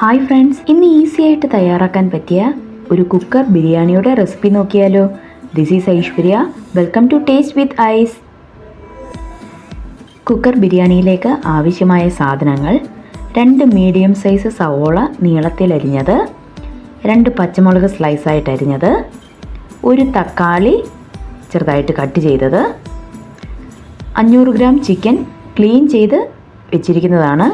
Hi friends, ഇന്ന് easy ആയിട്ട് തയ്യാറാക്കാൻ പറ്റിയ ഒരു കുക്കർ ബിരിയാണിയുടെ റെസിപ്പി നോക്കിയാലോ. This is Aishwarya. Welcome to taste with Ais. Cooker ബിരിയാണിയിലേക്ക് ആവശ്യമായ സാധനങ്ങൾ: 2 മീഡിയം സൈസ് സവോള നീളത്തിൽ അരിഞ്ഞത്, 2 പച്ചമുളക് സ്ലൈസായിട്ട് അരിഞ്ഞത്, 1 തക്കാളി ചെറുതായിട്ട് കട്ട് ചെയ്തത്, 500 ഗ്രാം ചിക്കൻ ക്ലീൻ ചെയ്ത് വെച്ചിരിക്കുന്നതാണ്,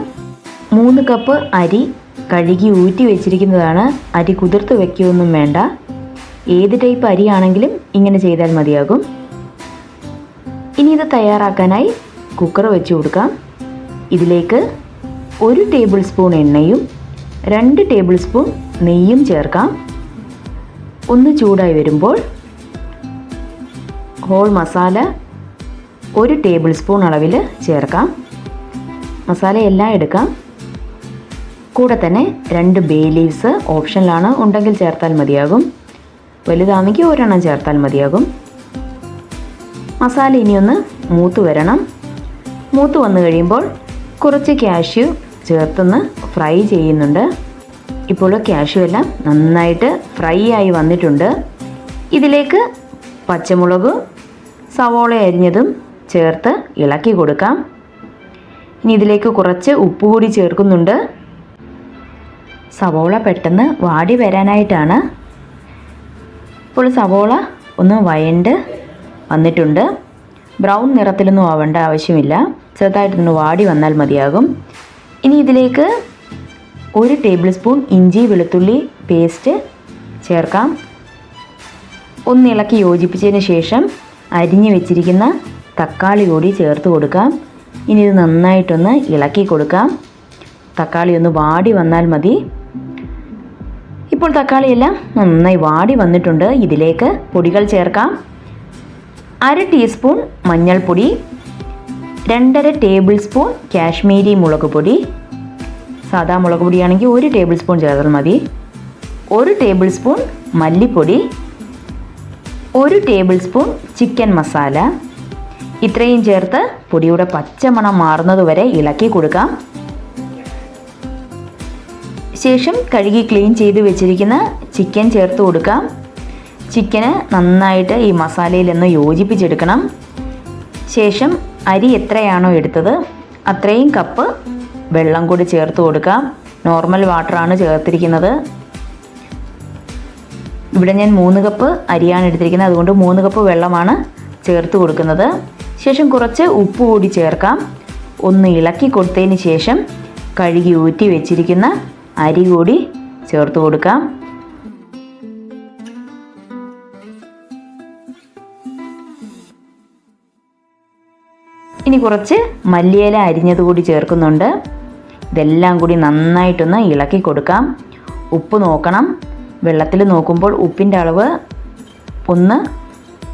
3 കപ്പ് അരി കഴുകി ഊറ്റി വെച്ചിരിക്കുന്നതാണ്. അരി കുതിർത്ത് വയ്ക്കുകയൊന്നും വേണ്ട, ഏത് ടൈപ്പ് അരിയാണെങ്കിലും ഇങ്ങനെ ചെയ്താൽ മതിയാകും. ഇനി ഇത് തയ്യാറാക്കാനായി കുക്കർ വെച്ച് കൊടുക്കാം. ഇതിലേക്ക് 1 ടേബിൾ സ്പൂൺ എണ്ണയും 2 ടേബിൾ സ്പൂൺ നെയ്യും ചേർക്കാം. ഒന്ന് ചൂടായി വരുമ്പോൾ ഹോൾ മസാല 1 ടേബിൾ സ്പൂൺ അളവിൽ ചേർക്കാം. മസാല എല്ലാം എടുക്കാം. കൂടെ തന്നെ 2 ബേ ലീവ്സ് ഓപ്ഷനിലാണ്, ഉണ്ടെങ്കിൽ ചേർത്താൽ മതിയാകും. വലുതാണെങ്കിൽ 1 ചേർത്താൽ മതിയാകും. മസാല ഇനിയൊന്ന് മൂത്ത് വരണം. മൂത്ത് വന്നു കഴിയുമ്പോൾ കുറച്ച് കാഷ്യൂ ചേർത്തൊന്ന് ഫ്രൈ ചെയ്യുന്നുണ്ട്. ഇപ്പോൾ കാഷ്യൂ എല്ലാം നന്നായിട്ട് ഫ്രൈ ആയി വന്നിട്ടുണ്ട്. ഇതിലേക്ക് പച്ചമുളകും സവോള അരിഞ്ഞതും ചേർത്ത് ഇളക്കി കൊടുക്കാം. ഇനി ഇതിലേക്ക് കുറച്ച് ഉപ്പ് കൂടി ചേർക്കുന്നുണ്ട്. സവോള പെട്ടെന്ന് വാടി വരാനായിട്ടാണ്. ഇപ്പോൾ സവോള ഒന്ന് വഴണ്ട് വന്നിട്ടുണ്ട്. ബ്രൗൺ നിറത്തിലൊന്നും ആവേണ്ട ആവശ്യമില്ല, ചെറുതായിട്ടൊന്ന് വാടി വന്നാൽ മതിയാകും. ഇനി ഇതിലേക്ക് 1 ടേബിൾ സ്പൂൺ ഇഞ്ചി വെളുത്തുള്ളി പേസ്റ്റ് ചേർക്കാം. ഒന്ന് ഇളക്കി യോജിപ്പിച്ചതിന് ശേഷം അരിഞ്ഞു വെച്ചിരിക്കുന്ന തക്കാളി കൂടി ചേർത്ത് കൊടുക്കാം. ഇനി ഇത് നന്നായിട്ടൊന്ന് ഇളക്കി കൊടുക്കാം. തക്കാളി ഒന്ന് വാടി വന്നാൽ മതി. ഇപ്പോൾ തക്കാളിയെല്ലാം നന്നായി വാടി വന്നിട്ടുണ്ട്. ഇതിലേക്ക് പൊടികൾ ചേർക്കാം. 1/2 ടീസ്പൂൺ മഞ്ഞൾപ്പൊടി, 2.5 ടേബിൾ സ്പൂൺ കാശ്മീരി മുളക് പൊടി, സാദാ മുളക് പൊടിയാണെങ്കിൽ 1 ടേബിൾ സ്പൂൺ ചേർത്താൽ മതി, 1 ടേബിൾ സ്പൂൺ മല്ലിപ്പൊടി, 1 ടേബിൾ സ്പൂൺ ചിക്കൻ മസാല. ഇത്രയും ചേർത്ത് പൊടിയുടെ പച്ചമണം മാറുന്നതുവരെ ഇളക്കി കൊടുക്കാം. ശേഷം കഴുകി ക്ലീൻ ചെയ്ത് വെച്ചിരിക്കുന്ന ചിക്കൻ ചേർത്ത് കൊടുക്കാം. ചിക്കന് നന്നായിട്ട് ഈ മസാലയിലൊന്ന് യോജിപ്പിച്ചെടുക്കണം. ശേഷം അരി എത്രയാണോ എടുത്തത് അത്രയും കപ്പ് വെള്ളം കൂടി ചേർത്ത് കൊടുക്കാം. നോർമൽ വാട്ടറാണ് ചേർത്തിരിക്കുന്നത്. ഇവിടെ ഞാൻ 3 കപ്പ് അരിയാണ് എടുത്തിരിക്കുന്നത്, അതുകൊണ്ട് 3 കപ്പ് വെള്ളമാണ് ചേർത്ത് കൊടുക്കുന്നത്. ശേഷം കുറച്ച് ഉപ്പ് കൂടി ചേർക്കാം. ഒന്ന് ഇളക്കി കൊടുത്തതിന് ശേഷം കഴുകി ഊറ്റി വെച്ചിരിക്കുന്ന അരി കൂടി ചേർത്ത് കൊടുക്കാം. ഇനി കുറച്ച് മല്ലിയില അരിഞ്ഞത് കൂടി ചേർക്കുന്നുണ്ട്. ഇതെല്ലാം കൂടി നന്നായിട്ടൊന്ന് ഇളക്കി കൊടുക്കാം. ഉപ്പ് നോക്കണം. വെള്ളത്തിൽ നോക്കുമ്പോൾ ഉപ്പിൻ്റെ അളവ് ഒന്ന്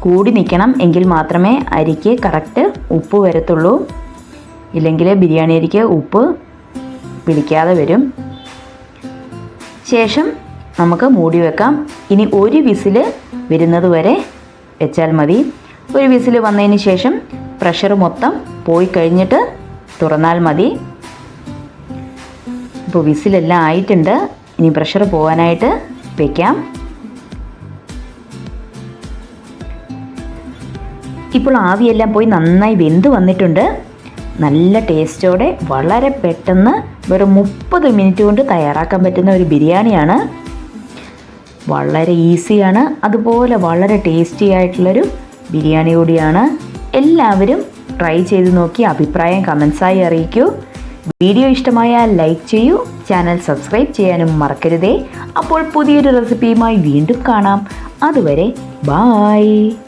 കൂടി നിൽക്കണം, എങ്കിൽ മാത്രമേ അരിക്ക് കറക്റ്റ് ഉപ്പ് വരത്തുള്ളൂ. ഇല്ലെങ്കിൽ ബിരിയാണി അരിക്ക് ഉപ്പ് പിടിക്കാതെ വരും. ശേഷം നമുക്ക് മൂടി വെക്കാം. ഇനി 1 വിസിൽ വരുന്നത് വരെ വെച്ചാൽ മതി. 1 വിസിൽ വന്നതിന് ശേഷം പ്രഷർ മൊത്തം പോയി കഴിഞ്ഞിട്ട് തുറന്നാൽ മതി. ഇപ്പോൾ വിസിലെല്ലാം ആയിട്ടുണ്ട്. ഇനി പ്രഷർ പോകാനായിട്ട് വയ്ക്കാം. ഇപ്പോൾ ആവിയെല്ലാം പോയി നന്നായി വെന്ത് വന്നിട്ടുണ്ട്. നല്ല ടേസ്റ്റോടെ വളരെ പെട്ടെന്ന് വെറും 30 മിനിറ്റ് കൊണ്ട് തയ്യാറാക്കാൻ പറ്റുന്ന ഒരു ബിരിയാണിയാണ്. വളരെ ഈസിയാണ്, അതുപോലെ വളരെ ടേസ്റ്റി ആയിട്ടുള്ളൊരു ബിരിയാണി കൂടിയാണ്. എല്ലാവരും ട്രൈ ചെയ്ത് നോക്കി അഭിപ്രായം കമൻസായി അറിയിക്കൂ. വീഡിയോ ഇഷ്ടമായാൽ ലൈക്ക് ചെയ്യൂ. ചാനൽ സബ്സ്ക്രൈബ് ചെയ്യാനും മറക്കരുതേ. അപ്പോൾ പുതിയൊരു റെസിപ്പിയുമായി വീണ്ടും കാണാം. അതുവരെ ബായ്.